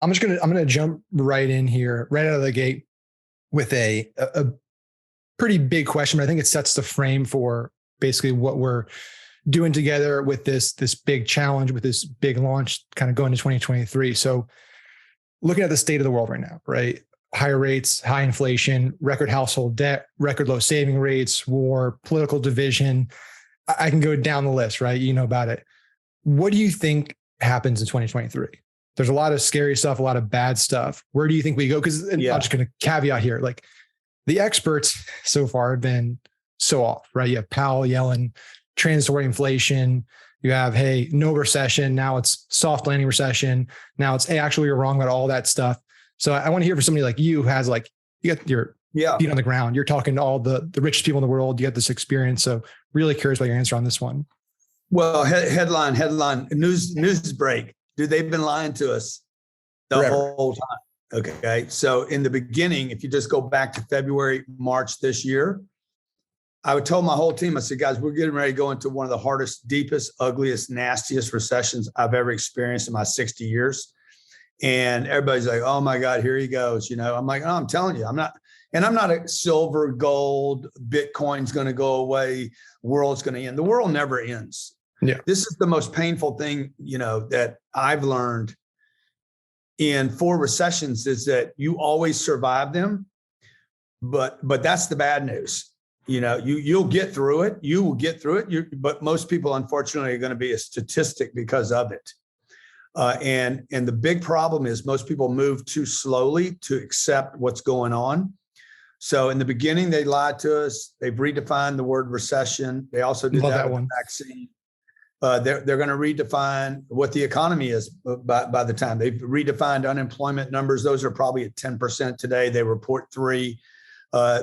I'm gonna jump right in here, right out of the gate with a pretty big question, but I think it sets the frame for basically what we're doing together with this big challenge, with this big launch kind of going to 2023. So looking at the state of the world right now, right? Higher rates, high inflation, record household debt, record low saving rates, war, political division. I can go down the list, right? You know about it. What do you think happens in 2023? There's a lot of scary stuff, a lot of bad stuff. Where do you think we go? Because I'm just going to caveat here, like the experts so far have been so off, right? You have Powell yelling transitory inflation. You have, hey, no recession. Now it's soft landing recession. Now it's, hey, actually, you're wrong about all that stuff. So I want to hear from somebody like you who has like, you got your feet on the ground. You're talking to all the richest people in the world. You got this experience. So really curious about your answer on this one. Well, headline, news break. Dude, they've been lying to us the whole time. Okay. So in the beginning, if you just go back to February, March this year, I would tell my whole team, I said, guys, we're getting ready to go into one of the hardest, deepest, ugliest, nastiest recessions I've ever experienced in my 60 years. And everybody's like, oh my God, here he goes. I'm like, oh, I'm telling you, I'm not a silver, gold, Bitcoin's going to go away. World's going to end. The world never ends. Yeah. This is the most painful thing, that I've learned in 4 recessions is that you always survive them. But that's the bad news. You'll get through it. You will get through it. But most people, unfortunately, are going to be a statistic because of it. And the big problem is most people move too slowly to accept what's going on. So in the beginning, they lied to us. They've redefined the word recession. They also did that with the vaccine. They're going to redefine what the economy is by the time they've redefined unemployment numbers. Those are probably at 10% today. They report 3%.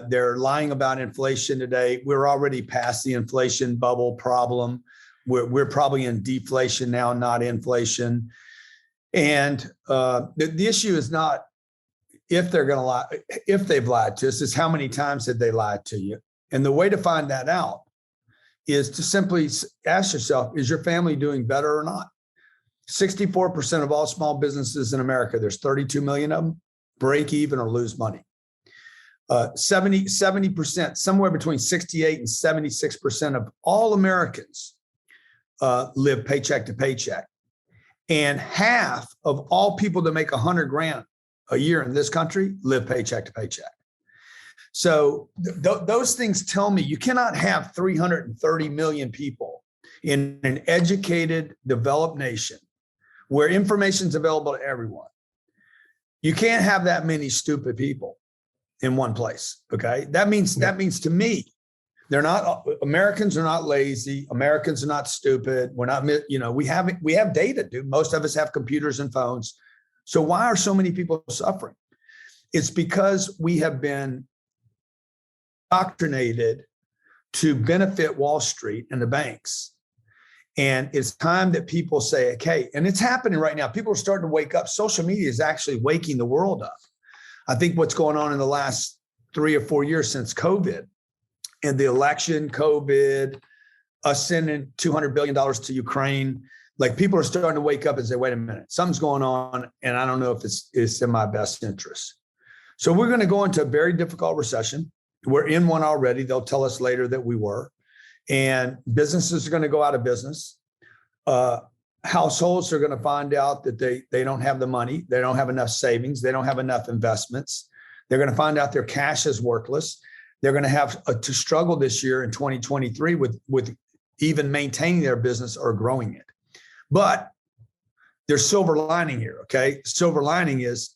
They're lying about inflation today. We're already past the inflation bubble problem. We're probably in deflation now, not inflation. And the issue is not if they're going to lie, if they've lied to us, is how many times did they lie to you? And the way to find that out is to simply ask yourself, is your family doing better or not? 64% of all small businesses in America, there's 32 million of them, break even or lose money. 70%, somewhere between 68 and 76% of all Americans live paycheck to paycheck. And half of all people that make $100,000 a year in this country live paycheck to paycheck. So those things tell me you cannot have 330 million people in an educated, developed nation where information is available to everyone. You can't have that many stupid people in one place. Okay. That means to me, Americans are not lazy. Americans are not stupid. We're not, we have data, dude. Most of us have computers and phones. So why are so many people suffering? It's because we have been indoctrinated to benefit Wall Street and the banks. And it's time that people say, okay, and it's happening right now. People are starting to wake up. Social media is actually waking the world up. I think what's going on in the last 3 or 4 years since COVID and the election, COVID, us sending $200 billion to Ukraine, like people are starting to wake up and say, wait a minute, something's going on. And I don't know if it's in my best interest. So we're going to go into a very difficult recession. We're in one already. They'll tell us later that we were. And businesses are going to go out of business. Households are going to find out that they don't have the money. They don't have enough savings. They don't have enough investments. They're going to find out their cash is worthless. They're going to have to struggle this year in 2023 with even maintaining their business or growing it. But there's silver lining here, okay? Silver lining is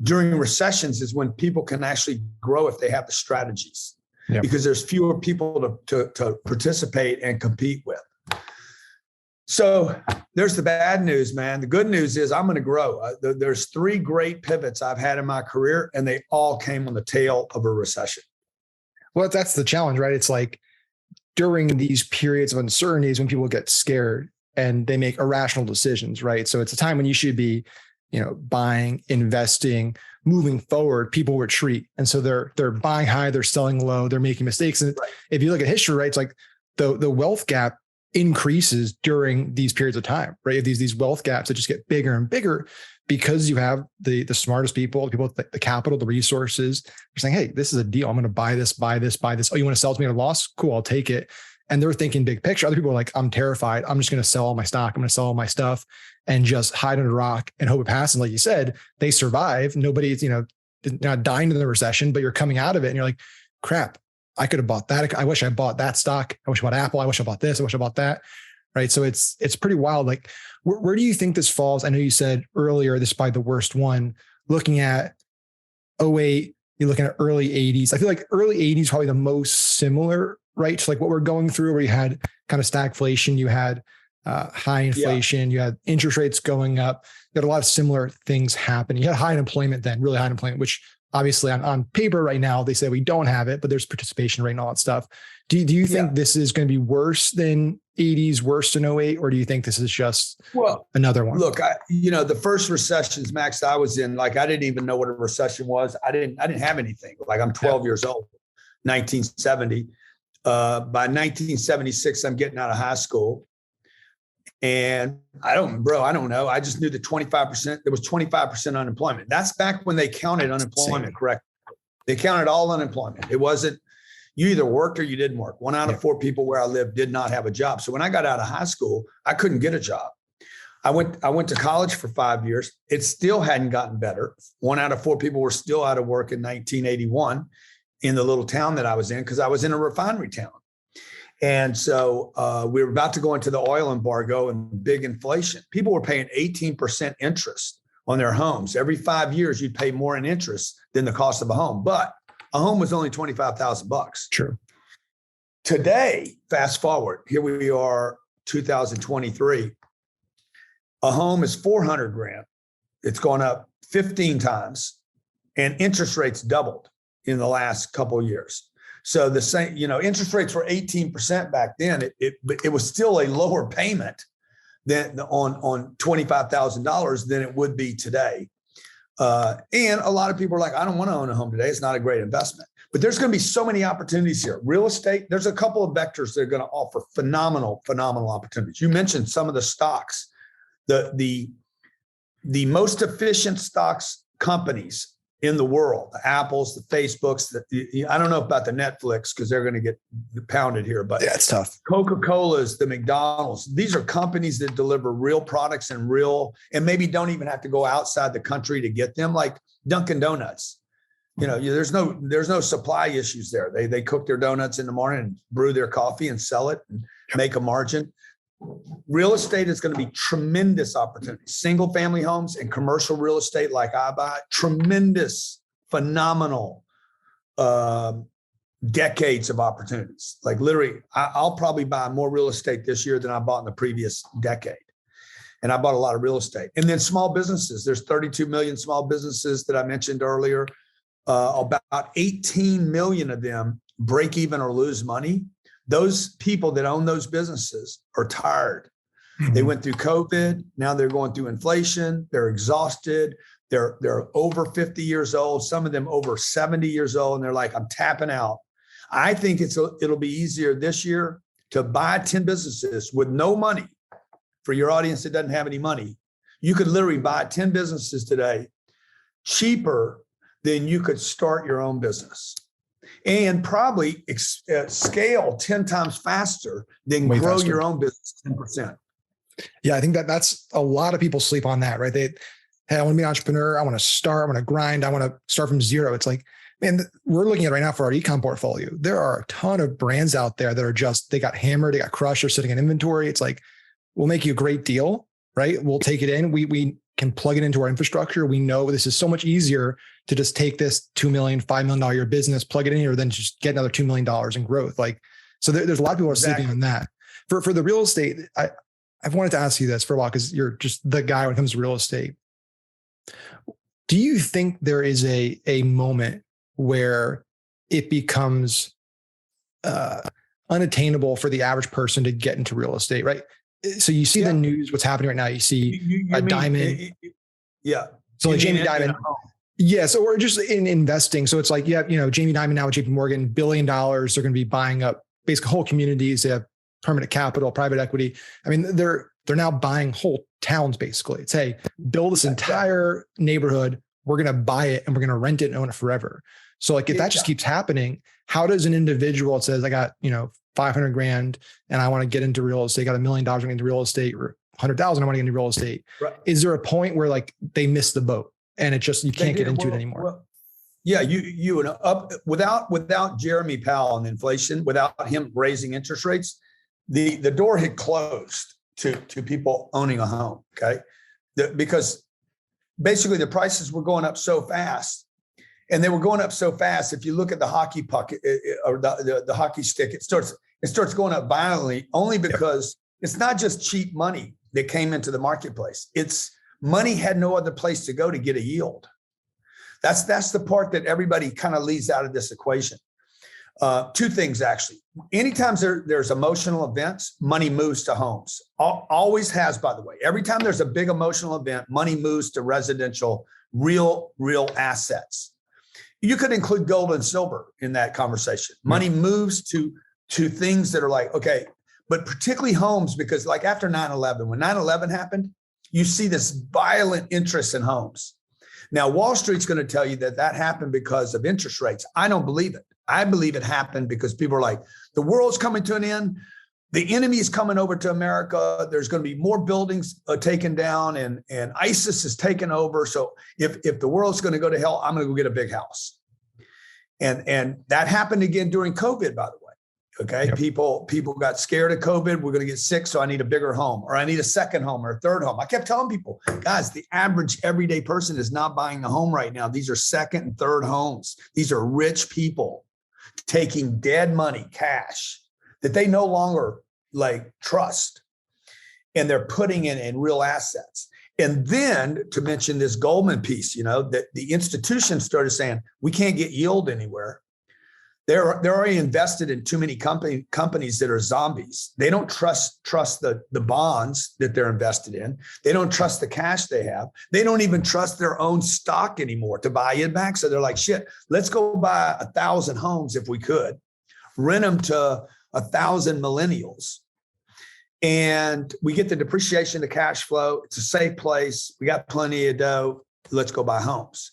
during recessions is when people can actually grow if they have the strategies. Yep. Because there's fewer people to participate and compete with. So there's the bad news, man. The good news is I'm going to grow. There's 3 great pivots I've had in my career, and they all came on the tail of a recession. Well, that's the challenge, right? It's like during these periods of uncertainties when people get scared and they make irrational decisions, right? So it's a time when you should be, buying, investing, moving forward. People retreat. And so they're buying high, they're selling low, they're making mistakes. And if you look at history, right, it's like the wealth gap increases during these periods of time, right? These wealth gaps that just get bigger and bigger because you have the smartest people, the people with the capital, the resources, they're saying, hey, this is a deal. I'm going to buy this. Oh, you want to sell to me at a loss? Cool, I'll take it. And they're thinking big picture. Other people are like, I'm terrified. I'm just going to sell all my stock. I'm going to sell all my stuff and just hide under a rock and hope it passes. And like you said, they survive. Nobody's, not dying in the recession, but you're coming out of it and you're like, crap, I could have bought that. I wish I bought that stock. I wish I bought Apple. I wish I bought this. I wish I bought that. Right. So it's pretty wild. Like, where do you think this falls? I know you said earlier, this is probably the worst one. Looking at 2008, you're looking at early 80s. I feel like early 80s probably the most similar, right? To like what we're going through, where you had kind of stagflation, you had high inflation, you had interest rates going up. You had a lot of similar things happening. You had high unemployment then, really high unemployment, which obviously on paper right now, they say we don't have it, but there's participation rate and all that stuff. Do you think this is going to be worse than 80s, worse than 08, or do you think this is just another one? Look, the first recessions, Max, I was in, like, I didn't even know what a recession was. I didn't have anything. Like, I'm 12 years old, 1970. By 1976, I'm getting out of high school. And I don't know. I just knew that 25%, there was 25% unemployment. That's back when they counted unemployment correctly. They counted all unemployment. It wasn't, you either worked or you didn't work. 1 out of 4 people where I lived did not have a job. So when I got out of high school, I couldn't get a job. I went to college for 5 years. It still hadn't gotten better. 1 out of 4 people were still out of work in 1981 in the little town that I was in, because I was in a refinery town. And so we were about to go into the oil embargo and big inflation. People were paying 18% interest on their homes. Every 5 years, you'd pay more in interest than the cost of a home. But a home was only $25,000. True. Today, fast forward, here we are, 2023. A home is $400,000. It's gone up 15 times, and interest rates doubled in the last couple of years. So the same, interest rates were 18% back then. It was still a lower payment than on $25,000 than it would be today. And a lot of people are like, I don't want to own a home today. It's not a great investment. But there's going to be so many opportunities here. Real estate, there's a couple of vectors that are going to offer phenomenal opportunities. You mentioned some of the stocks, the most efficient stocks companies in the world, the Apples, the Facebooks, I don't know about the Netflix because they're going to get pounded here, but yeah, it's tough. Coca-Cola's, the McDonald's, these are companies that deliver real products and maybe don't even have to go outside the country to get them, like Dunkin' Donuts. There's no supply issues there. They cook their donuts in the morning and brew their coffee and sell it and make a margin. Real estate is going to be tremendous opportunities. Single family homes and commercial real estate, like I buy, tremendous, phenomenal decades of opportunities. Like literally, I'll probably buy more real estate this year than I bought in the previous decade. And I bought a lot of real estate. And then small businesses. There's 32 million small businesses that I mentioned earlier. About 18 million of them break even or lose money. Those people that own those businesses are tired. Mm-hmm. They went through COVID. Now they're going through inflation. They're exhausted. They're over 50 years old. Some of them over 70 years old. And they're like, I'm tapping out. I think it'll be easier this year to buy 10 businesses with no money. For your audience that doesn't have any money, you could literally buy 10 businesses today cheaper than you could start your own business. And probably scale 10 times faster than grow your own business 10%. Yeah, I think that's a lot of people sleep on that, right? Hey, I want to be an entrepreneur. I want to start. I want to grind. I want to start from zero. It's like, man, we're looking at right now for our ecom portfolio. There are a ton of brands out there that are they got hammered, they got crushed, they're sitting in inventory. It's like, we'll make you a great deal, right? We'll take it in. We can plug it into our infrastructure. We know this is so much easier to just take this $2 million, $5 million a year business, plug it in here, than just get another $2 million in growth. Like, so there's a lot of people who are sleeping on that. For the real estate, I've wanted to ask you this for a while because you're just the guy when it comes to real estate. Do you think there is a moment where it becomes unattainable for the average person to get into real estate, right? So you see the news, what's happening right now. You see a Diamond. So like Jamie Dimon. Yeah. So we're just in investing. So it's like, Jamie Dimon now with JP Morgan, $1 billion. They're going to be buying up basically whole communities. They have permanent capital, private equity. I mean, they're now buying whole towns, basically. It's, hey, build this entire neighborhood. We're going to buy it and we're going to rent it and own it forever. So like, if that just keeps happening, how does an individual that says, I got, 500 grand and I want to get into real estate, got $1 million into real estate, or 100,000, I want to get into real estate. Right. Is there a point where like they miss the boat and it just, you can't get into it anymore? Well, yeah. You up without Jeremy Powell and inflation, without him raising interest rates, the door had closed to people owning a home. Okay. Because basically the prices were going up so fast. And they were going up so fast. If you look at the hockey puck or the hockey stick, it starts going up violently, only because it's not just cheap money that came into the marketplace. It's money had no other place to go to get a yield. That's the part that everybody kind of leaves out of this equation. Two things, actually. Anytime there's emotional events, money moves to homes. Always has, by the way. Every time there's a big emotional event, money moves to residential, real assets. You could include gold and silver in that conversation. Money moves to things that are like, okay, but particularly homes, because like after 9/11, when 9/11 happened, you see this violent interest in homes. Now, Wall Street's going to tell you that happened because of interest rates. I don't believe it. I believe it happened because people are like, the world's coming to an end. The enemy is coming over to America. There's going to be more buildings taken down, and ISIS is taken over. So if the world's going to go to hell, I'm going to go get a big house. And that happened again during COVID, by the way. Okay. Yep. People got scared of COVID. We're going to get sick. So I need a bigger home, or I need a second home or a third home. I kept telling people, guys, the average everyday person is not buying a home right now. These are second and third homes. These are rich people taking dead money, cash, that they no longer like trust, and they're putting in real assets. And then to mention this Goldman piece, that the institutions started saying, we can't get yield anywhere. They're already invested in too many companies that are zombies. They don't trust the bonds that they're invested in. They don't trust the cash they have. They don't even trust their own stock anymore to buy it back. So they're like, shit, let's go buy 1,000 homes if we could, rent them to 1,000 millennials. And we get the depreciation, the cash flow. It's a safe place. We got plenty of dough. Let's go buy homes.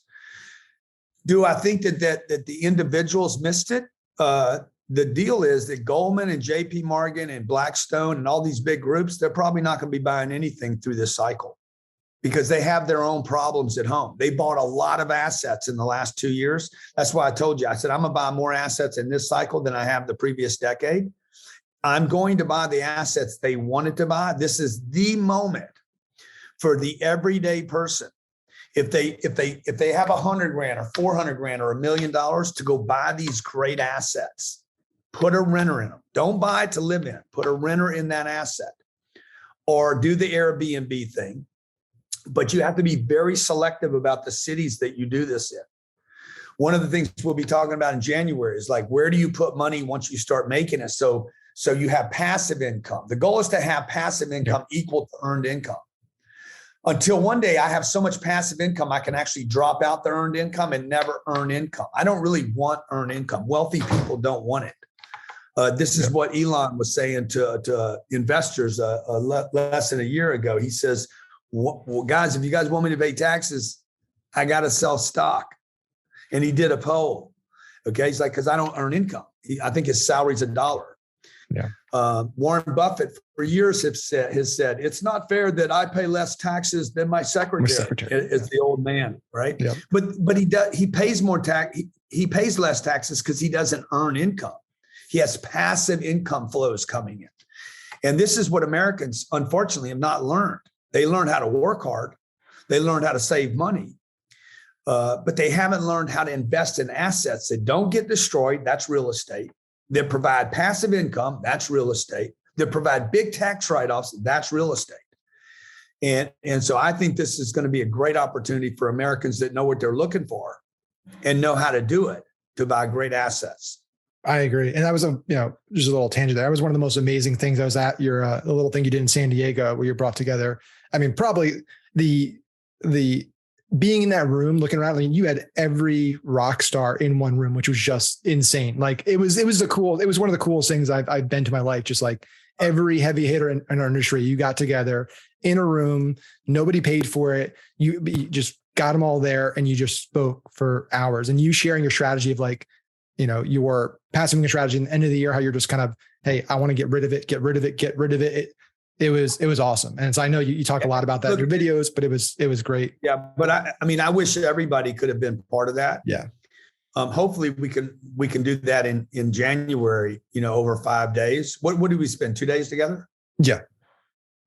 Do I think that the individuals missed it? The deal is that Goldman and JP Morgan and Blackstone and all these big groups, they're probably not going to be buying anything through this cycle because they have their own problems at home. They bought a lot of assets in the last 2 years. That's why I told you, I said, I'm going to buy more assets in this cycle than I have the previous decade. I'm going to buy the assets they wanted to buy. This is the moment for the everyday person. If they have 100 grand or 400 grand or $1 million to go buy these great assets, put a renter in them. Don't buy it to live in. Put a renter in that asset, or do the Airbnb thing. But you have to be very selective about the cities that you do this in. One of the things we'll be talking about in January is like, where do you put money once you start making it? So you have passive income. The goal is to have passive income equal to earned income. Until one day I have so much passive income, I can actually drop out the earned income and never earn income. I don't really want earned income. Wealthy people don't want it. This is what Elon was saying to investors less than a year ago. He says, well, guys, if you guys want me to pay taxes, I got to sell stock. And he did a poll. Okay. He's like, because I don't earn income. I think his salary's $1. Yeah. Warren Buffett for years has said, it's not fair that I pay less taxes than my secretary. Is the old man, right? Yeah. But he pays more tax. He pays less taxes because he doesn't earn income. He has passive income flows coming in. And this is what Americans, unfortunately, have not learned. They learned how to work hard. They learned how to save money. But they haven't learned how to invest in assets that don't get destroyed. That's real estate. That provide passive income, that's real estate. That provide big tax write-offs, that's real estate. And so I think this is going to be a great opportunity for Americans that know what they're looking for and know how to do it to buy great assets. I agree. And that was just a little tangent there. That was one of the most amazing things. I was at your the little thing you did in San Diego where you brought together. I mean, probably the being in that room, looking around, I mean, you had every rock star in one room, which was just insane. Like it was one of the coolest things I've been to my life. Just like every heavy hitter in our industry, you got together in a room, nobody paid for it. You just got them all there and you just spoke for hours, and you sharing your strategy of like, your passive income strategy in the end of the year, how you're just kind of, hey, I want to get rid of it. It was awesome. And so I know you talk a lot about that in your videos, but it was great. Yeah. But I wish everybody could have been part of that. Yeah. Hopefully we can do that in January, over 5 days. What did we spend? 2 days together? Yeah.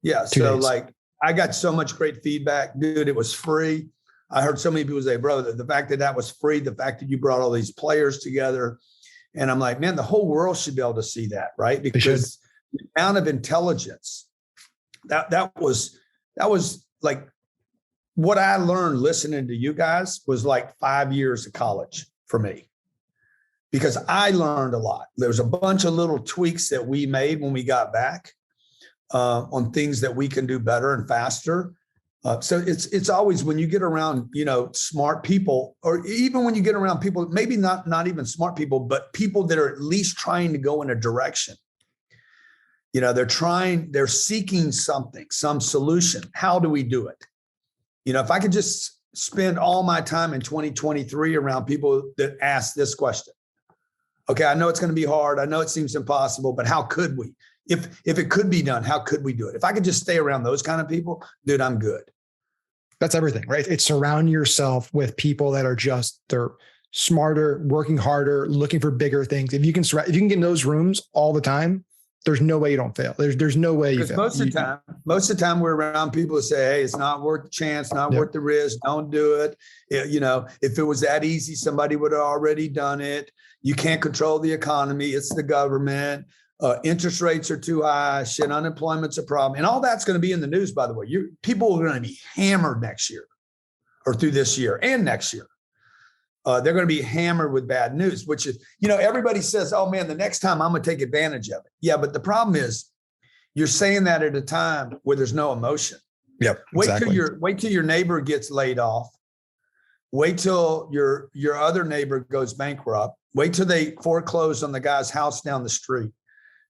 Yeah. So like I got so much great feedback, dude. It was free. I heard so many people say, bro, the fact that was free, the fact that you brought all these players together. And I'm like, man, the whole world should be able to see that, right? Because the amount of intelligence that was like what I learned listening to you guys was like 5 years of college for me, because I learned a lot. There was a bunch of little tweaks that we made when we got back on things that we can do better and faster. So it's always when you get around, smart people, or even when you get around people, maybe not even smart people, but people that are at least trying to go in a direction. They're seeking something, some solution. How do we do it? If I could just spend all my time in 2023 around people that ask this question. Okay, I know it's going to be hard. I know it seems impossible, but how could we? If it could be done, how could we do it? If I could just stay around those kind of people, dude, I'm good. That's everything, right? It's surround yourself with people that are they're smarter, working harder, looking for bigger things. If you can get in those rooms all the time, there's no way you don't fail. There's no way you fail. Most of the time we're around people who say, hey, it's not worth the chance, not worth the risk. Don't do it. If it was that easy, somebody would have already done it. You can't control the economy. It's the government. Interest rates are too high. Shit, unemployment's a problem. And all that's going to be in the news, by the way. People are going to be hammered next year or through this year and next year. They're going to be hammered with bad news, which is, everybody says, oh man, the next time I'm going to take advantage of it. Yeah. But the problem is you're saying that at a time where there's no emotion. Yep. Exactly. Wait till your neighbor gets laid off. Wait till your other neighbor goes bankrupt. Wait till they foreclose on the guy's house down the street.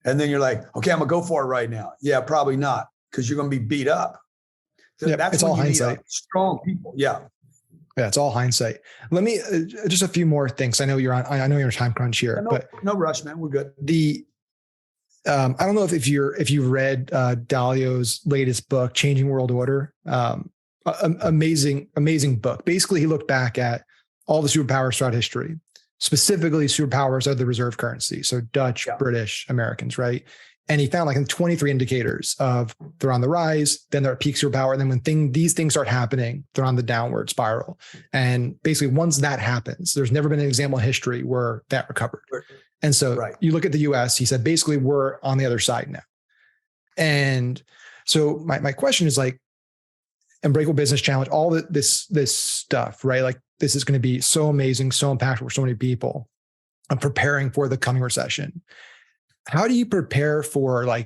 And then you're like, okay, I'm gonna go for it right now. Yeah, probably not, because you're gonna be beat up. So that's it's all hindsight. Strong people. Yeah. Yeah, it's all hindsight. Let me just a few more things. I know you're on. I know you're a time crunch here, but no rush, man. We're good. I don't know if you read Dalio's latest book, Changing World Order. Amazing book. Basically, he looked back at all the superpowers throughout history. Specifically, superpowers are the reserve currency. So Dutch, British, Americans, right? And he found like 23 indicators of they're on the rise, then they're at peak superpower. And then when these things start happening, they're on the downward spiral. And basically, once that happens, there's never been an example in history where that recovered. And so you look at the US, he said, basically, we're on the other side now. And so my question is like, Unbreakable Business Challenge, all this stuff, right? Like this is going to be so amazing, so impactful for so many people. I'm preparing for the coming recession. How do you prepare for do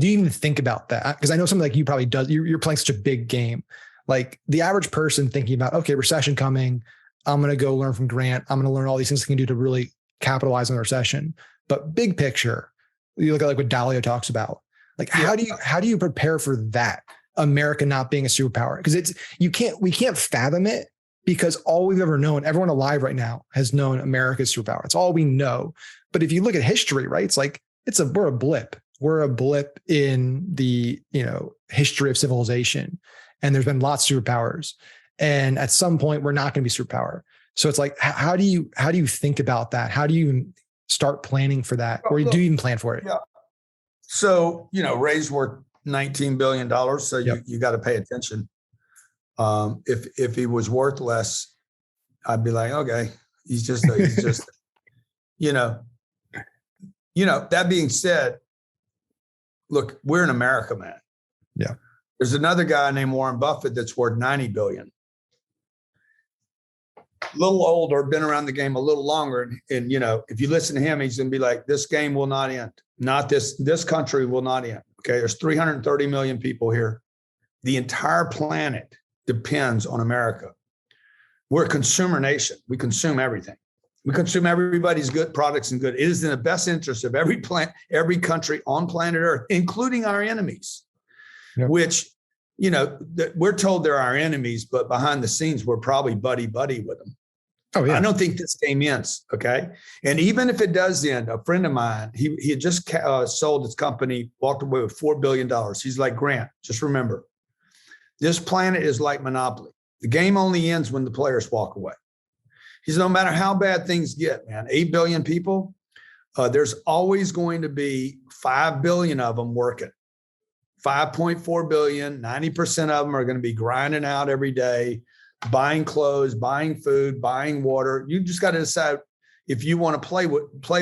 you even think about that? Because I know something like you probably does. You're playing such a big game. Like the average person thinking about, okay, recession coming. I'm going to go learn from Grant. I'm going to learn all these things I can do to really capitalize on the recession. But big picture, you look at like what Dalio talks about. Like how do you prepare for that? America not being a superpower, because we can't fathom it, because all we've ever known, everyone alive right now has known America's superpower. It's all we know. But if you look at history, right, it's like we're a blip. We're a blip in the history of civilization, and there's been lots of superpowers. And at some point, we're not going to be superpower. So it's like, how do you think about that? How do you start planning for that, or do you even plan for it? Yeah. So Ray's worth $19 billion. So you got to pay attention. If he was worth less, I'd be like, okay, he's just that being said, look, we're in America, man. Yeah. There's another guy named Warren Buffett that's worth 90 billion. A little older, been around the game a little longer. And if you listen to him, he's going to be like, this game will not end. Not this country will not end. Okay. There's 330 million people here. The entire planet depends on America. We're a consumer nation. We consume everything. We consume everybody's good products and good. It is in the best interest of every country on planet Earth, including our enemies, Yep. which, we're told they're our enemies, but behind the scenes, we're probably buddy with them. Oh, yeah. I don't think this game ends. Okay. And even if it does end, a friend of mine, he had just sold his company, walked away with $4 billion. He's like, Grant, just remember, this planet is like Monopoly. The game only ends when the players walk away. He said, no matter how bad things get, man, 8 billion people, there's always going to be 5 billion of them working. 5.4 billion, 90% of them are going to be grinding out every day, buying clothes, buying food, buying water. You just got to decide if you want to play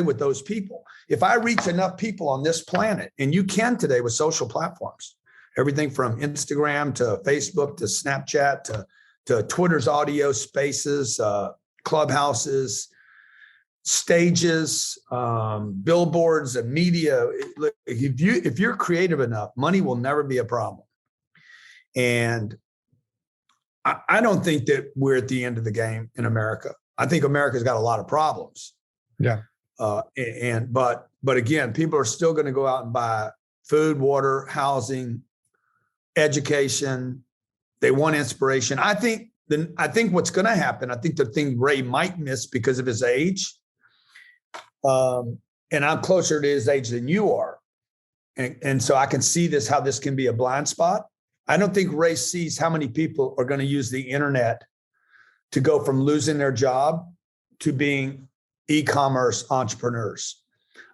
with those people. If I reach enough people on this planet, and you can today with social platforms, everything from Instagram to Facebook to Snapchat to Twitter's audio spaces, clubhouses, stages, billboards, and media. If you're creative enough, money will never be a problem. And I don't think that we're at the end of the game in America. I think America's got a lot of problems. Yeah. But again, people are still going to go out and buy food, water, housing, education. They want inspiration. I think what's going to happen, I think the thing Ray might miss because of his age, and I'm closer to his age than you are. And so I can see how this can be a blind spot. I don't think Ray sees how many people are going to use the internet to go from losing their job to being e-commerce entrepreneurs.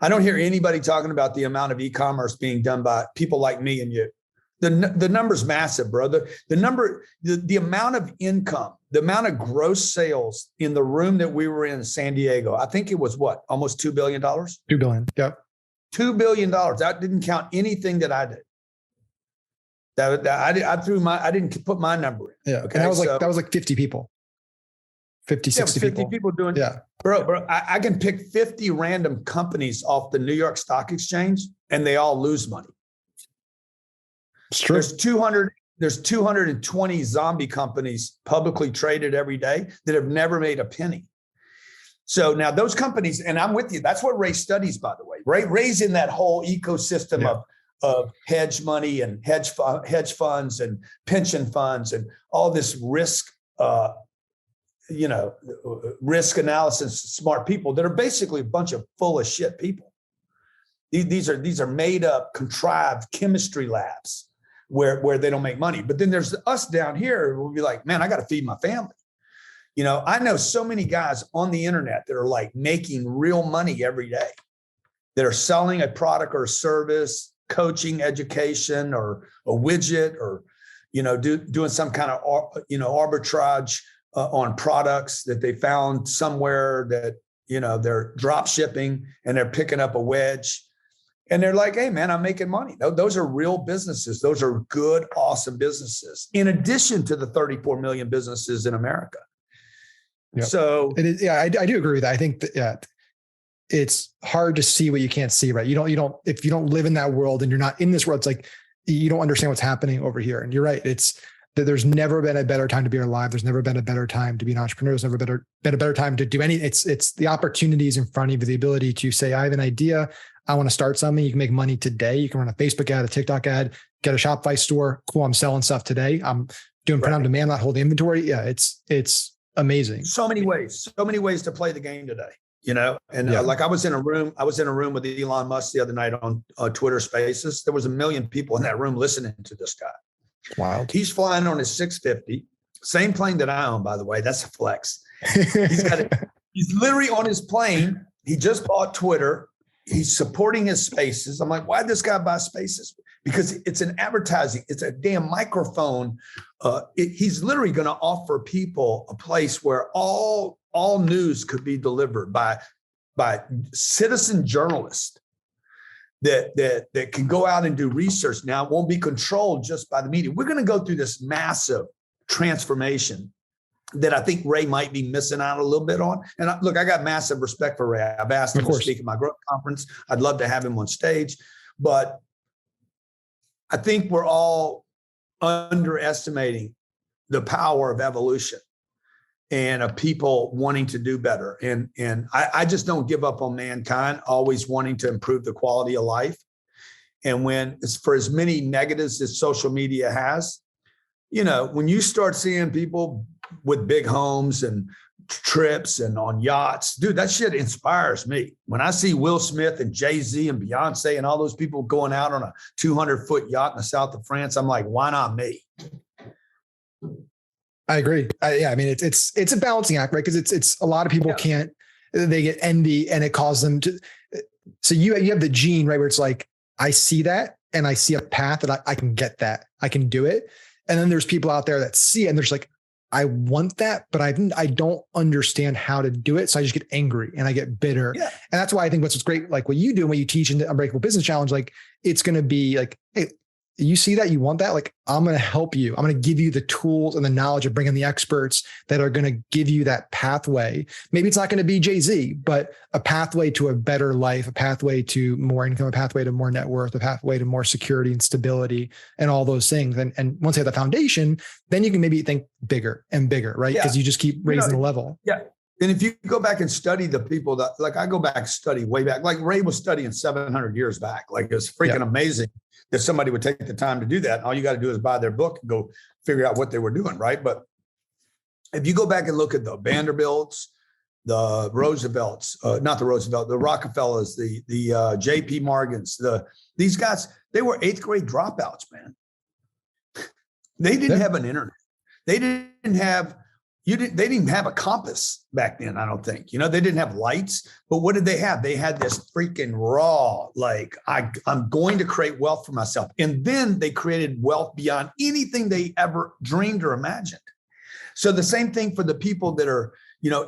I don't hear anybody talking about the amount of e-commerce being done by people like me and you. The number's massive, brother. The amount of income, the amount of gross sales in the room that we were in San Diego, I think it was what, almost $2 billion? $2 billion. Yep. $2 billion. That didn't count anything that I did. I didn't put my number in. Yeah. Okay. And that was like 50 people. 50, 60 50 people. people doing. Yeah. Bro, I can pick 50 random companies off the New York Stock Exchange and they all lose money. It's true. There's 220 zombie companies publicly traded every day that have never made a penny. So now those companies, and I'm with you, that's what Ray studies, by the way. Ray's in that whole ecosystem of hedge money and hedge funds and pension funds and all this risk analysis, smart people that are basically a bunch of full of shit people. These are made up, contrived chemistry labs where they don't make money. But then there's us down here. We'll be like, man, I got to feed my family. I know so many guys on the internet that are like making real money every day, that are selling a product or a service, coaching, education, or a widget, or doing some kind of arbitrage on products that they found somewhere that they're drop shipping and they're picking up a wedge. And they're like, hey, man, I'm making money. Those are real businesses. Those are good, awesome businesses, in addition to the 34 million businesses in America. Yep. So it is, I do agree with that. I think that, it's hard to see what you can't see, right? If you don't live in that world and you're not in this world, it's like, you don't understand what's happening over here. And you're right. It's that there's never been a better time to be alive. There's never been a better time to be an entrepreneur. There's never been a better time to do any. It's the opportunities in front of you, the ability to say, I have an idea. I want to start something. You can make money today. You can run a Facebook ad, a TikTok ad, get a Shopify store. Cool. I'm selling stuff today. I'm doing print on demand, not holding inventory. Yeah. It's amazing. So many ways to play the game today, like I was in a room with Elon Musk the other night on Twitter Spaces. There was 1 million people in that room listening to this guy. Wild. He's flying on his 650, same plane that I own, by the way. That's a flex. He's literally on his plane. He just bought Twitter. He's supporting his Spaces. I'm like, why'd this guy buy Spaces? Because it's an advertising. It's a damn microphone. He's literally going to offer people a place where all news could be delivered by citizen journalists that can go out and do research. Now, it won't be controlled just by the media. We're going to go through this massive transformation that I think Ray might be missing out a little bit on. And look, I got massive respect for Ray. I've asked him to speak at my growth conference. I'd love to have him on stage, but I think we're all underestimating the power of evolution and of people wanting to do better. And I just don't give up on mankind, always wanting to improve the quality of life. And when it's for as many negatives as social media has, when you start seeing people with big homes and trips and on yachts, dude, that shit inspires me. When I see Will Smith and Jay-Z and Beyonce and all those people going out on a 200-foot yacht in the south of France, I'm like, why not me? I agree. Yeah, I mean, it's a balancing act, right? Because it's a lot of people can't, they get envy and it causes them to. So you have the gene, right, where it's like, I see that and I see a path that I can get that, I can do it. And then there's people out there that see it and they're just like, I want that, but I don't understand how to do it. So I just get angry and I get bitter. Yeah. And that's why I think what's great, like what you do and what you teach in the Unbreakable Business Challenge, like it's going to be like, hey, you see that, you want that, like, I'm going to help you. I'm going to give you the tools and the knowledge of bringing the experts that are going to give you that pathway. Maybe it's not going to be Jay-Z, but a pathway to a better life, a pathway to more income, a pathway to more net worth, a pathway to more security and stability and all those things. And once you have the foundation, then you can maybe think bigger and bigger, right? Because you just keep raising the level. Yeah. And if you go back and study the people that, like I go back and study way back, like Ray was studying 700 years back. Like it was freaking amazing that somebody would take the time to do that. And all you got to do is buy their book and go figure out what they were doing, right? But if you go back and look at the Vanderbilts, the Roosevelts, not the Roosevelt, the Rockefellers, the JP Morgans, these guys, they were 8th grade dropouts, man. They didn't have an internet. They didn't have they didn't even have a compass back then, I don't think. They didn't have lights, but what did they have? They had this freaking raw, like, I'm going to create wealth for myself. And then they created wealth beyond anything they ever dreamed or imagined. So the same thing for the people that are,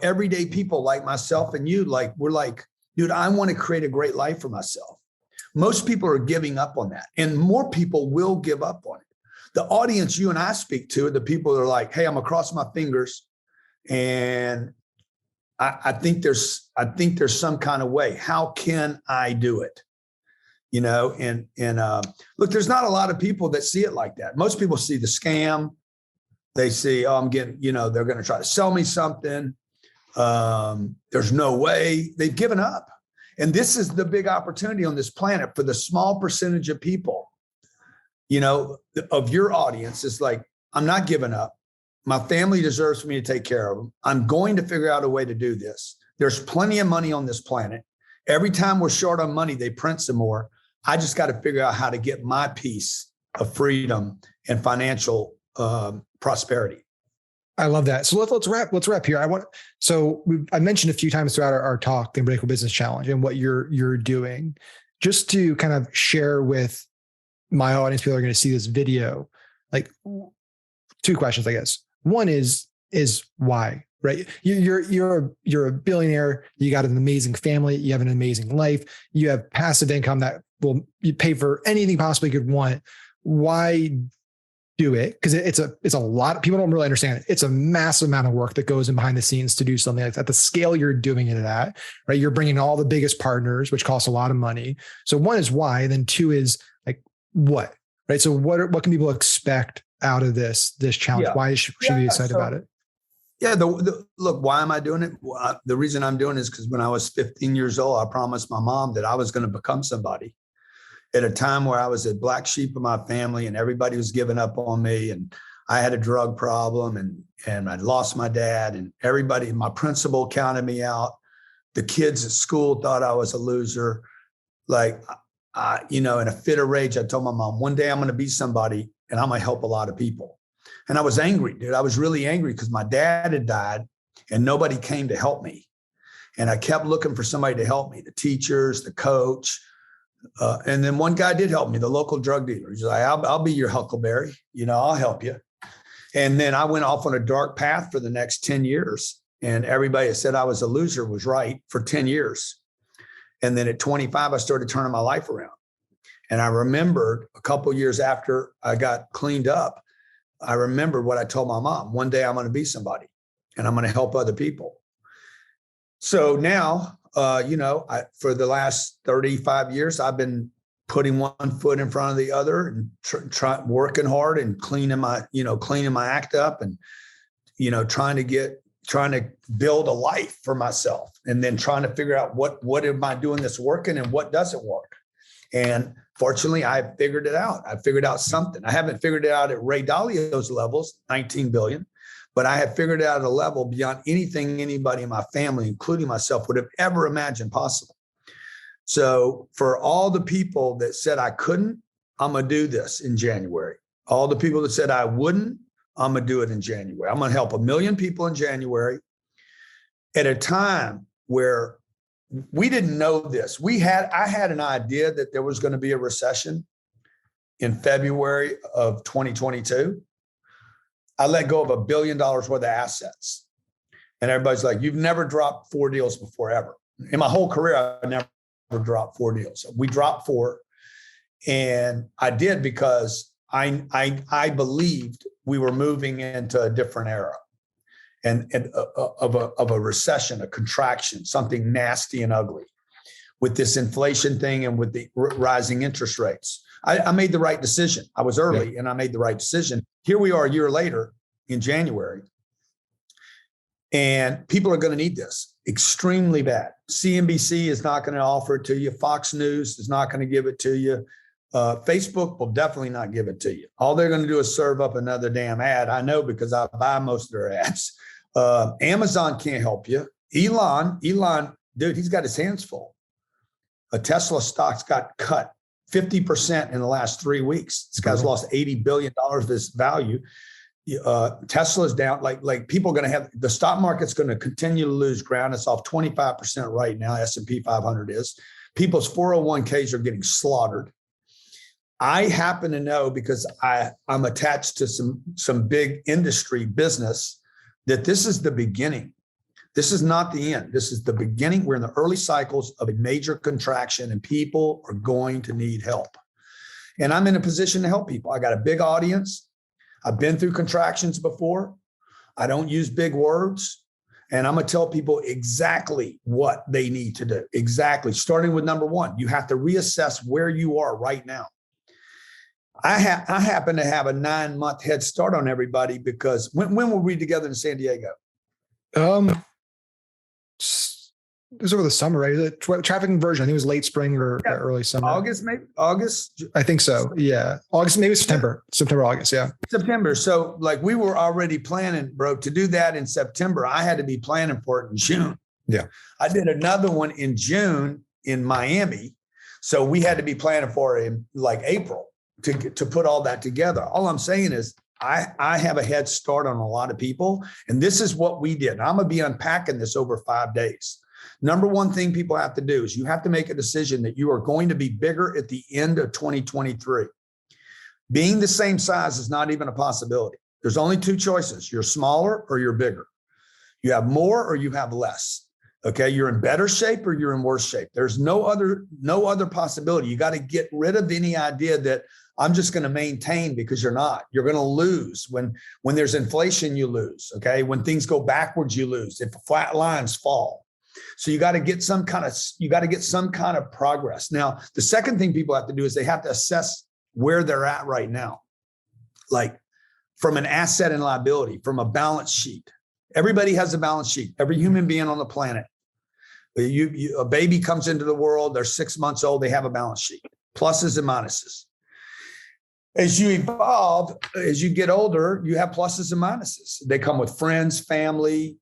everyday people like myself and you, like, we're like, dude, I want to create a great life for myself. Most people are giving up on that, and more people will give up on it. The audience you and I speak to are the people that are like, hey, I'm gonna cross my fingers. And I think there's some kind of way. How can I do it? Look, there's not a lot of people that see it like that. Most people see the scam. They see, oh, I'm getting, they're going to try to sell me something. There's no way. They've given up. And this is the big opportunity on this planet for the small percentage of people, of your audience. Is like, I'm not giving up. My family deserves for me to take care of them. I'm going to figure out a way to do this. There's plenty of money on this planet. Every time we're short on money, they print some more. I just got to figure out how to get my piece of freedom and financial prosperity. I love that. So let's wrap here. I mentioned a few times throughout our talk, the Unbreakable Business Challenge and what you're doing, just to kind of share with my audience, people are going to see this video, like 2 questions, I guess. One is why, right? You're a billionaire. You got an amazing family. You have an amazing life. You have passive income that you pay for anything possibly you could want. Why do it? Because it's a lot. People don't really understand it. It's a massive amount of work that goes in behind the scenes to do something like that. At the scale you're doing it at, right? You're bringing all the biggest partners, which costs a lot of money. So 1 is why, and then 2 is like what, right? So what can people expect out of this challenge? Yeah. Why should we be excited about it? Yeah. Look, why am I doing it? Well, the reason I'm doing it is because when I was 15 years old, I promised my mom that I was going to become somebody at a time where I was a black sheep of my family and everybody was giving up on me. And I had a drug problem and I'd lost my dad, and everybody, my principal counted me out. The kids at school thought I was a loser. Like, in a fit of rage, I told my mom, one day I'm going to be somebody and I'm going to help a lot of people. And I was angry, dude. I was really angry because my dad had died and nobody came to help me. And I kept looking for somebody to help me, the teachers, the coach. And then one guy did help me, the local drug dealer. He's like, I'll be your Huckleberry. I'll help you. And then I went off on a dark path for the next 10 years. And everybody that said I was a loser was right for 10 years. And then at 25, I started turning my life around. And I remembered a couple of years after I got cleaned up, I remembered what I told my mom. One day I'm going to be somebody and I'm going to help other people. So now, for the last 35 years, I've been putting one foot in front of the other and working hard and cleaning my act up and, trying to build a life for myself, and then trying to figure out what am I doing that's working and what doesn't work. And fortunately, I figured it out. I figured out something. I haven't figured it out at Ray Dalio's levels, 19 billion, but I have figured out a level beyond anything anybody in my family, including myself, would have ever imagined possible. So for all the people that said I couldn't, I'm going to do this in January. All the people that said I wouldn't, I'm going to do it in January. I'm going to help 1 million people in January at a time where we didn't know this. I had an idea that there was going to be a recession in February of 2022. I let go of $1 billion worth of assets. And everybody's like, you've never dropped 4 deals before, ever. In my whole career, I never dropped 4 deals. We dropped 4. And I did because I believed we were moving into a different era and of a recession, a contraction, something nasty and ugly with this inflation thing and with the rising interest rates. I made the right decision. I was early and I made the right decision. Here we are a year later in January. And people are going to need this extremely bad. CNBC is not going to offer it to you. Fox News is not going to give it to you. Facebook will definitely not give it to you. All they're going to do is serve up another damn ad. I know because I buy most of their ads. Amazon can't help you. Elon, dude, he's got his hands full. A Tesla stock's got cut 50% in the last 3 weeks. This guy's lost $80 billion of his value. Tesla's down. Like people are going to have, the stock market's going to continue to lose ground. It's off 25% right now. S&P 500 is. People's 401ks are getting slaughtered. I happen to know because I'm attached to some big industry business that this is the beginning. This is not the end. This is the beginning. We're in the early cycles of a major contraction and people are going to need help. And I'm in a position to help people. I got a big audience. I've been through contractions before. I don't use big words. And I'm going to tell people exactly what they need to do. Exactly. Starting with number 1, you have to reassess where you are right now. I happen to have a 9-month head start on everybody because when were we together in San Diego? It was over the summer, right? Traffic conversion. I think it was late spring or early summer. August, maybe August. I think so. Yeah. August, maybe September, August. Yeah. September. So like we were already planning, bro, to do that in September. I had to be planning for it in June. Yeah. I did another one in June in Miami. So we had to be planning for it in like April to put all that together. All I'm saying is I have a head start on a lot of people. And this is what we did. I'm going to be unpacking this over 5 days. Number 1 thing people have to do is you have to make a decision that you are going to be bigger at the end of 2023. Being the same size is not even a possibility. There's only 2 choices. You're smaller or you're bigger. You have more or you have less. Okay. You're in better shape or you're in worse shape. There's no other possibility. You got to get rid of any idea that I'm just going to maintain, because you're not. You're going to lose. When there's inflation, you lose. Okay. When things go backwards, you lose. If flat lines fall. So you got to get some kind of progress. Now, the second thing people have to do is they have to assess where they're at right now. Like from an asset and liability, from a balance sheet. Everybody has a balance sheet. Every human being on the planet. A baby comes into the world. They're 6 months old. They have a balance sheet. Pluses and minuses. As you evolve, as you get older, you have pluses and minuses. They come with friends, family,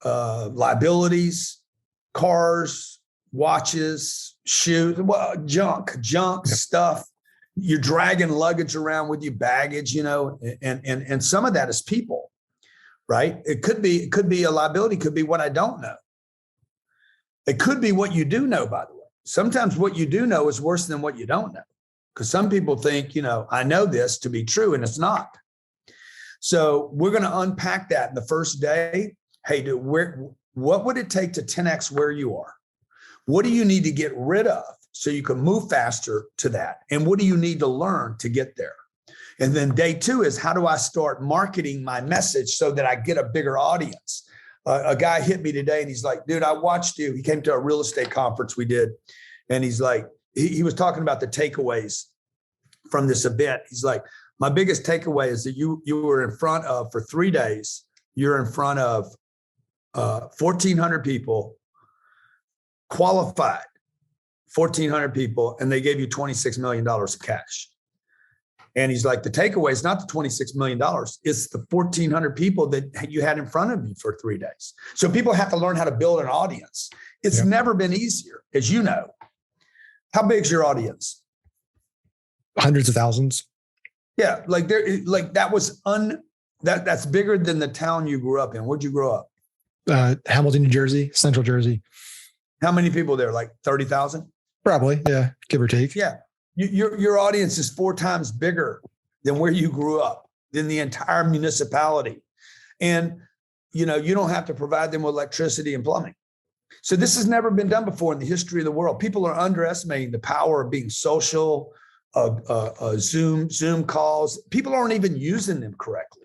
liabilities, cars, watches, shoes, junk stuff. You're dragging luggage around with you, baggage, and some of that is people, right? It could be a liability, could be what I don't know. It could be what you do know, by the way. Sometimes what you do know is worse than what you don't know. Because some people think, I know this to be true, and it's not. So we're going to unpack that in the first day. Hey, dude, what would it take to 10x where you are? What do you need to get rid of so you can move faster to that? And what do you need to learn to get there? And then day 2 is, how do I start marketing my message so that I get a bigger audience? A guy hit me today and he's like, dude, I watched you. He came to a real estate conference we did. And he's like, he was talking about the takeaways from this event. He's like, my biggest takeaway is that you were in front of, for 3 days, you're in front of 1,400 people, qualified 1,400 people, and they gave you $26 million of cash. And he's like, the takeaway is not the $26 million. It's the 1,400 people that you had in front of you for 3 days. So people have to learn how to build an audience. It's never been easier, as you know. How big's your audience? Hundreds of thousands. Yeah. That's bigger than the town you grew up in. Where'd you grow up? Hamilton, New Jersey, Central Jersey. How many people there? Like 30,000? Probably. Yeah. Give or take. Yeah. Your audience is 4 times bigger than where you grew up, than the entire municipality. And, you don't have to provide them with electricity and plumbing. So this has never been done before in the history of the world. People are underestimating the power of being social, Zoom calls. People aren't even using them correctly.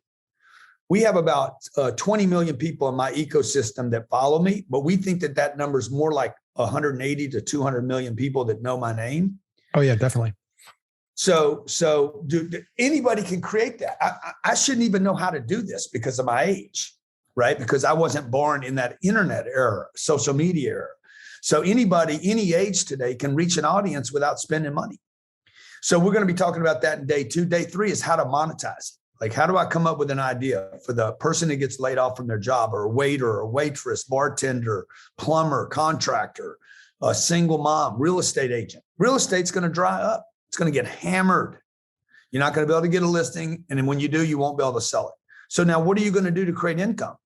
We have about 20 million people in my ecosystem that follow me, but we think that number is more like 180 to 200 million people that know my name. Oh yeah, definitely. So anybody can create that. I shouldn't even know how to do this because of my age, right? Because I wasn't born in that internet era, social media era. So anybody, any age today can reach an audience without spending money. So we're going to be talking about that in day 2. Day 3 is how to monetize it. Like, how do I come up with an idea for the person that gets laid off from their job, or a waiter, or waitress, bartender, plumber, contractor, a single mom, real estate agent? Real estate's going to dry up. It's going to get hammered. You're not going to be able to get a listing. And then when you do, you won't be able to sell it. So now what are you going to do to create income?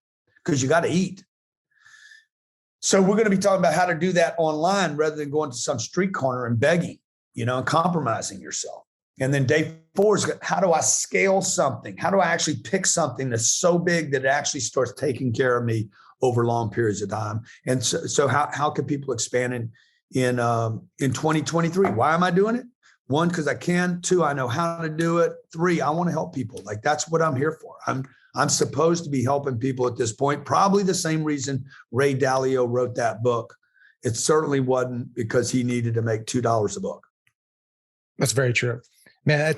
Because you got to eat. So we're going to be talking about how to do that online rather than going to some street corner and begging, and compromising yourself. And then day 4 is, how do I scale something? How do I actually pick something that's so big that it actually starts taking care of me over long periods of time? And so how can people expand in 2023? Why am I doing it? 1, because I can. 2, I know how to do it. 3, I want to help people. Like, that's what I'm here for. I'm supposed to be helping people at this point. Probably the same reason Ray Dalio wrote that book. It certainly wasn't because he needed to make $2 a book. That's very true, man.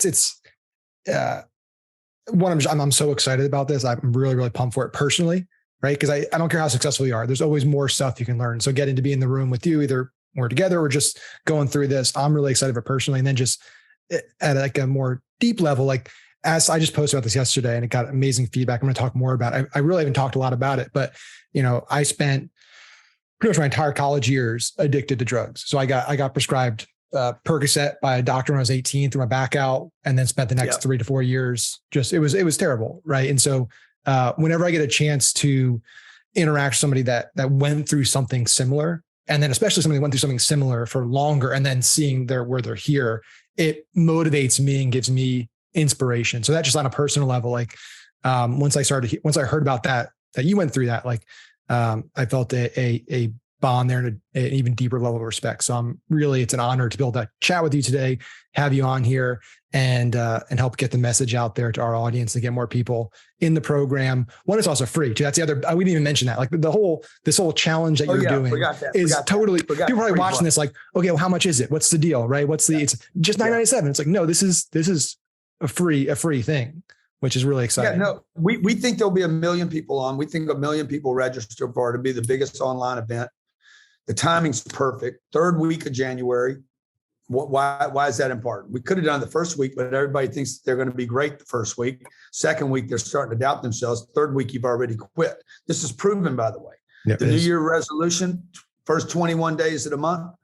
I'm so excited about this. I'm really, really pumped for it personally, right? Because I don't care how successful you are. There's always more stuff you can learn. So getting to be in the room with you, either we're together or just going through this, I'm really excited for personally. And then just at like a more deep level, like, as I just posted about this yesterday and it got amazing feedback. I'm going to talk more about it. I really haven't talked a lot about it, but I spent pretty much my entire college years addicted to drugs. So I got prescribed Percocet by a doctor when I was 18, threw my back out, and then spent the next 3 to 4 years. It was terrible. Right. And so whenever I get a chance to interact with somebody that went through something similar, and then especially somebody that went through something similar for longer, and then seeing where they're here, it motivates me and gives me inspiration. So that just on a personal level, like once I heard about that you went through that, like I felt a bond there and an even deeper level of respect. So it's an honor to be able to chat with you today, have you on here, and help get the message out there to our audience and get more people in the program. One, it's also free too. That's the other, we didn't even mention that. Like this whole challenge that you're doing is totally, people are probably watching this like, okay, well, how much is it? What's the deal? Right? It's just $9.97. It's like, no, this is a free thing, which is really exciting. Yeah, no, we think there'll be 1 million people on. We think 1 million people register for it to be the biggest online event. The timing's perfect. 3rd week of January. Why is that important? We could have done the first week, but everybody thinks they're going to be great the first week. 2nd week, they're starting to doubt themselves. 3rd week, you've already quit. This is proven, by the way. Yep, the New Year resolution, first 21 days of the month.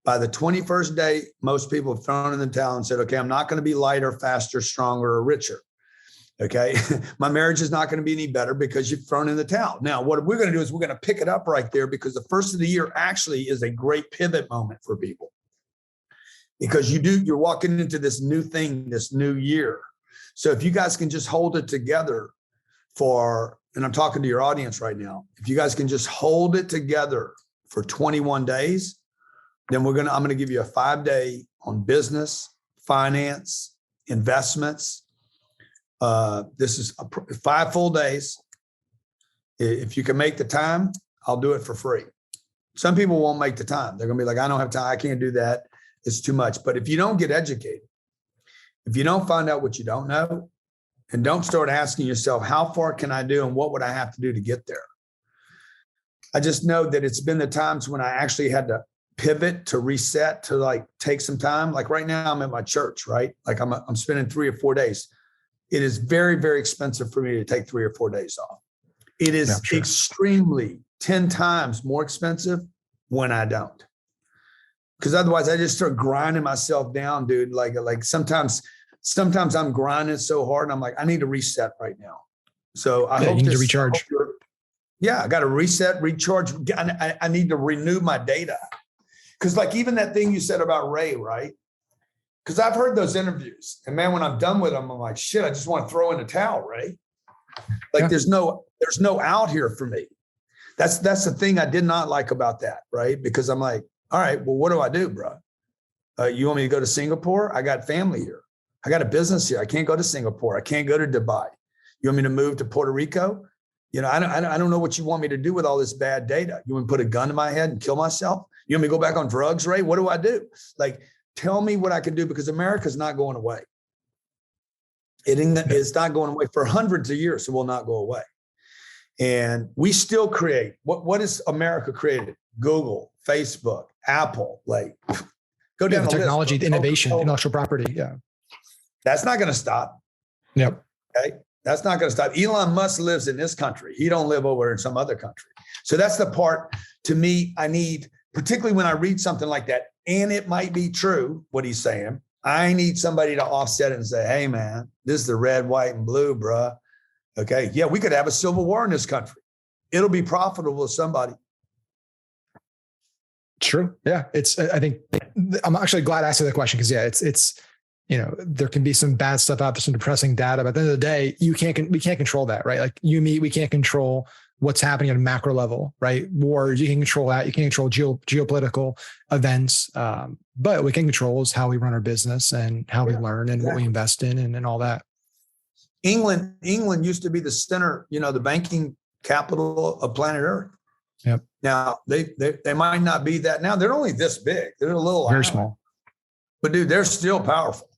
By the 21st day, most people have thrown in the towel and said, okay, I'm not going to be lighter, faster, stronger, or richer. Okay. My marriage is not going to be any better because you've thrown in the towel. Now, what we're going to do is we're going to pick it up right there, because the first of the year actually is a great pivot moment for people, because you're walking into this new thing, this new year. So if you guys can just hold it together and I'm talking to your audience right now, if you guys can just hold it together for 21 days, then I'm going to give you a 5-day on business, finance, investments. This is 5 full days. If you can make the time, I'll do it for free. Some people won't make the time. They're going to be like, I don't have time. I can't do that. It's too much. But if you don't get educated, if you don't find out what you don't know, and don't start asking yourself, how far can I do and what would I have to do to get there? I just know that it's been the times when I actually had to pivot, to reset, to like take some time. Like right now I'm at my church, right? Like I'm spending 3 or 4 days. It is very, very expensive for me to take 3 or 4 days off. It is extremely 10 times more expensive when I don't. Because otherwise I just start grinding myself down, dude. Like sometimes I'm grinding so hard and I'm like, I need to reset right now. So I hope you need to recharge. I got to reset, recharge. I need to renew my data. Because like even that thing you said about Ray, right? Because I've heard those interviews, and man, when I'm done with them, I'm like, shit, I just want to throw in a towel, Ray. Like there's no out here for me. That's the thing I did not like about that, right? Because I'm like, all right, well, what do I do, bro? You want me to go to Singapore? I got family here. I got a business here. I can't go to Singapore. I can't go to Dubai. You want me to move to Puerto Rico? You know, I don't know what you want me to do with all this bad data. You want me to put a gun to my head and kill myself? You want me to go back on drugs, Ray? What do I do? Like, tell me what I can do, because America's not going away. It's not going away for hundreds of years. It will not go away. And we still create. What is America created? Google, Facebook, Apple, like go down the technology, list. The innovation, intellectual property. Yeah. That's not going to stop. Yep. Okay. That's not going to stop. Elon Musk lives in this country. He don't live over in some other country. So that's the part, to me, I need, particularly when I read something like that, and it might be true what he's saying. I need somebody to offset it and say, hey, man, this is the red, white, and blue, bruh. Okay. Yeah, we could have a civil war in this country. It'll be profitable to somebody. True. Yeah. I think I'm actually glad I asked you the question, because it's, you know, there can be some bad stuff out there, some depressing data, but at the end of the day, we can't control that, right? Like we can't control what's happening at a macro level, right? Wars, you can control that. You can control geopolitical events. But we can control is how we run our business and how we learn and what we invest in and all that. England used to be the center, you know, the banking capital of planet Earth. Yep. Now they might not be that now. They're only this big. They're a little very small. But dude, they're still powerful.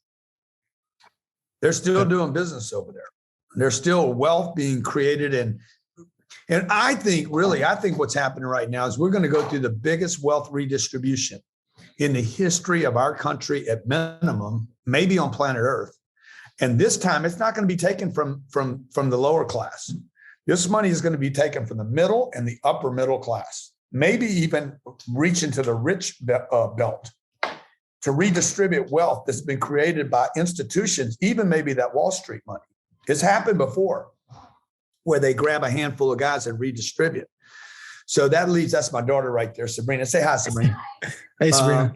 They're still doing business over there. There's still wealth being created. And I think what's happening right now is we're going to go through the biggest wealth redistribution in the history of our country at minimum, maybe on planet Earth. And this time it's not going to be taken from the lower class. This money is going to be taken from the middle and the upper middle class, maybe even reach into the rich belt, to redistribute wealth that's been created by institutions, even maybe that Wall Street money. It's happened before, where they grab a handful of guys and redistribute. So that's my daughter right there, Sabrina. Say hi, Sabrina. Hey, Sabrina.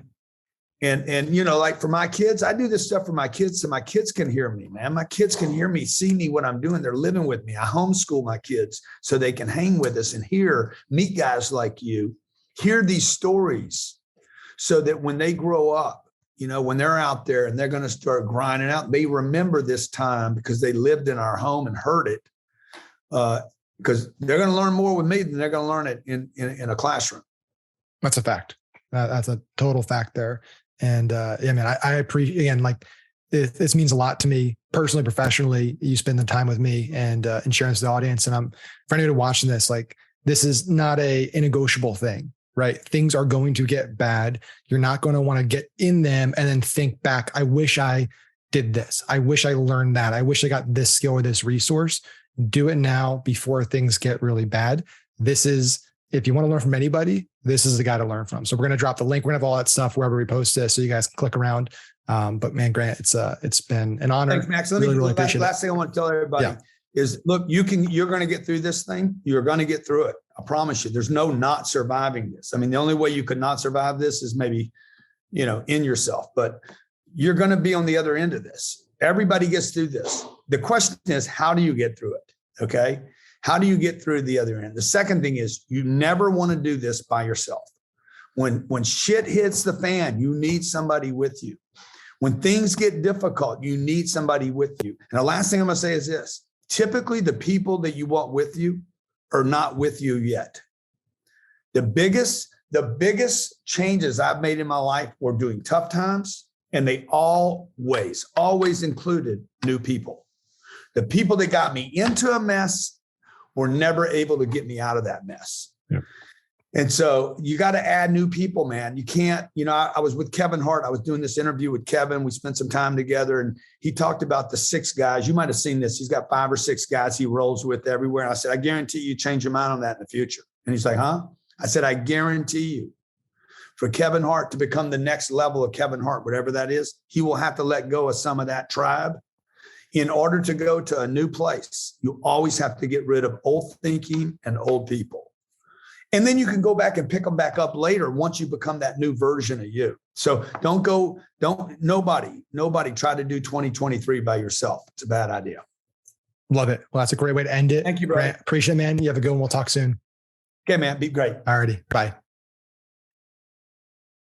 And you know, like for my kids, I do this stuff for my kids so my kids can hear me, man. My kids can hear me, see me, what I'm doing. They're living with me. I homeschool my kids so they can hang with us and meet guys like you, hear these stories, so that when they grow up, you know, when they're out there and they're going to start grinding out, they remember this time because they lived in our home and heard it. Because they're going to learn more with me than they're going to learn it in a classroom. That's a fact. That's a total fact there. And yeah, man, I appreciate, again, like this means a lot to me personally, professionally. You spend the time with me and sharing this to the audience. And for anybody watching this, like this is not a negotiable thing, right? Things are going to get bad. You're not going to want to get in them and then think back. I wish I did this. I wish I learned that. I wish I got this skill or this resource. Do it now before things get really bad. This is, if you want to learn from anybody, this is the guy to learn from. So we're going to drop the link. We're going to have all that stuff wherever we post this, so you guys can click around. But man, Grant, it's been an honor. Thanks, Max. Really appreciate it. Last thing I want to tell everybody is, look, you're going to get through this thing. You're going to get through it. I promise you. There's no not surviving this. I mean, the only way you could not survive this is maybe, you know, in yourself, but you're going to be on the other end of this. Everybody gets through this. The question is, how do you get through it? Okay. How do you get through the other end? The second thing is, you never want to do this by yourself. When shit hits the fan, you need somebody with you. When things get difficult, you need somebody with you. And the last thing I'm going to say is this: typically the people that you want with you are not with you yet. The biggest changes I've made in my life were during tough times, and they always included new people. The people that got me into a mess were never able to get me out of that mess. Yeah. And so you got to add new people, man. You can't, I was with Kevin Hart. I was doing this interview with Kevin. We spent some time together and he talked about the 6 guys. You might've seen this. He's got 5 or 6 guys he rolls with everywhere. And I said, I guarantee you change your mind on that in the future. And he's like, huh? I said, I guarantee you for Kevin Hart to become the next level of Kevin Hart, whatever that is, he will have to let go of some of that tribe. In order to go to a new place, you always have to get rid of old thinking and old people. And then you can go back and pick them back up later once you become that new version of you. So nobody try to do 2023 by yourself. It's a bad idea. Love it. Well, that's a great way to end it. Thank you, Brad. Appreciate it, man. You have a good one. We'll talk soon. Okay, man. Be great. Alrighty. Bye.